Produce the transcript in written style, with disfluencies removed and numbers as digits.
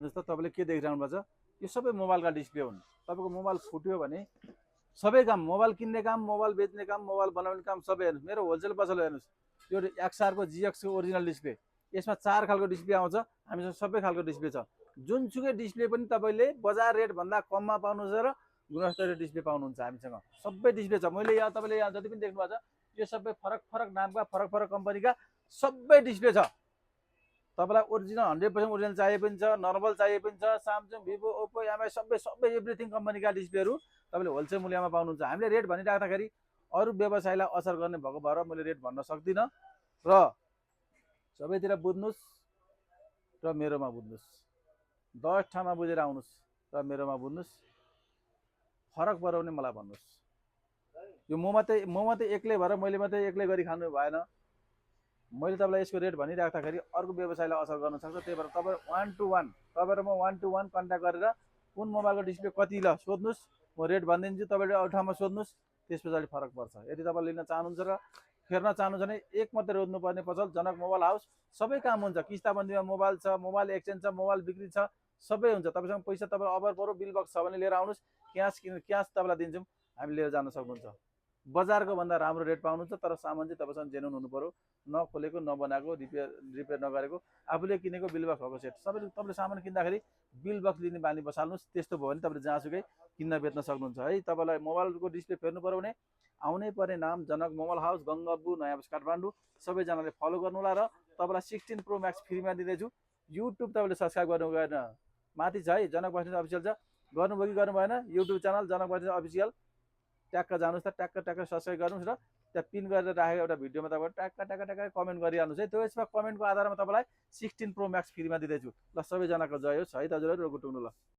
जस्तो तपाईँले के देखिरहनु भएको छ, यो सबै मोबाइलका डिस्प्ले हुन्। तपाईँको मोबाइल फुट्यो भने सबै काम, मोबाइल किन्ने काम, मोबाइल बेच्ने काम, मोबाइल बनाउने काम सबै हेर्नुहोस्। मेरो होलसेल पसल हेर्नुहोस्, यो एक्सआरको जिएक्सको ओरिजिनल डिस्प्ले, यसमा 4 खालको डिस्प्ले आउँछ। हामीसँग सबै खालको डिस्प्ले छ। जुनसुकै डिस्प्ले पनि तपाईँले बजार रेटभन्दा कममा पाउनुहुन्छ र गुणस्तरीय डिस्प्ले पाउनुहुन्छ हामीसँग। सबै डिस्प्ले छ। मैले यहाँ तपाईँले यहाँ जति पनि देख्नु भएको छ, यो सबै फरक फरक नामका, फरक फरक कम्पनीका सबै डिस्प्ले छ। तपाईँलाई ओरिजिनल 100% ओरिजिनल चाहिए पनि छ, नर्मल चाहिए पनि छ। सामसङ, भिभो, ओप्पो, एमआई सबै सबै एभ्रिथिङ कम्पनीका डिस्प्लेहरू तपाईँले होलसेल मूल्यमा पाउनुहुन्छ। हामीले रेट भनिराख्दाखेरि अरू व्यवसायलाई असर गर्ने भएको भएर मैले रेट भन्न सक्दिनँ। र सबैतिर बुझ्नुहोस् र मेरोमा बुझ्नुहोस्, 10 ठाउँमा बुझेर आउनुहोस् र मेरोमा बुझ्नुहोस्। फरक पऱ्यो भने मलाई भन्नुहोस्। यो म मात्रै एक्लै भएर मैले मात्रै एक्लै गरी खानु भएन। मैले तपाईँलाई यसको रेट भनिराख्दाखेरि अर्को व्यवसायलाई असर गर्न सक्छ। त्यही भएर तपाईँ 1 to 1 तपाईँ र म 1 to 1 कन्ट्याक्ट गरेर कुन मोबाइलको डिस्प्ले कति ल सोध्नुहोस्, म रेट भनिदिन्छु। तपाईँले अरू ठाउँमा सोध्नुहोस्, त्यस पछाडि फरक पर्छ। यदि तपाईँले लिन चाहनुहुन्छ र फेर्न चाहनुहुन्छ भने एक मात्रै रोज्नुपर्ने पसल जनक मोबाइल हाउस। सबै काम हुन्छ, किस्ताबन्दीमा मोबाइल छ, मोबाइल एक्सचेन्ज छ, मोबाइल बिक्री छ, सबै हुन्छ। तपाईँसँग पैसा तपाईँ अभर परो बिल बक्स छ भने लिएर आउनुहोस्। क्यास तपाईँलाई दिन्छौँ, हामी लिएर जान सक्नुहुन्छ। बजारको भन्दा राम्रो रेट पाउनुहुन्छ, तर सामान चाहिँ तपाईँसँग जेन्युन हुनु पर्यो। नखोलेको, नबनाएको, रिपेयर नगरेको, आफूले किनेको बिल बक्स भएको सेट। तपाईँले सामान किन्दाखेरि बिल बक्स लिने बानी बसाल्नुहोस्। त्यस्तो भयो भने तपाईँले जहाँसुकै किन्न बेच्न सक्नुहुन्छ है। तपाईँलाई मोबाइलको डिस्प्ले फेर्नु पर्यो भने आउनै पर्ने नाम जनक मोबाइल हाउस, गङ्गाबु, नयाँ बस, काठमाडौँ। सबैजनाले फलो गर्नुहोला। र तपाईँलाई 16 प्रो म्याक्स फ्रीमा दिँदैछु। युट्युब तपाईँले सब्सक्राइब गर्नु गएन, माथि छ है, जनक बस्नेत अफिसियल छ। गर्नुभयो कि गर्नु भएन? युट्युब च्यानल जनक बस्नेत अफिसियल ट्याक्क जानुहोस् त, ट्याक्क सब्सक्राइब गर्नुहोस् र त्यहाँ पिन गरेर राखेको एउटा भिडियोमा तपाईँ ट्याक्क कमेन्ट गरिहाल्नुहोस् है। त्यो यसमा कमेन्टको आधारमा तपाईँलाई 16 प्रो म्याक्स फ्रीमा दिँदैछु। ल सबैजनाको जय होस् है त हजुरहरू, गुटुङ्नु ल।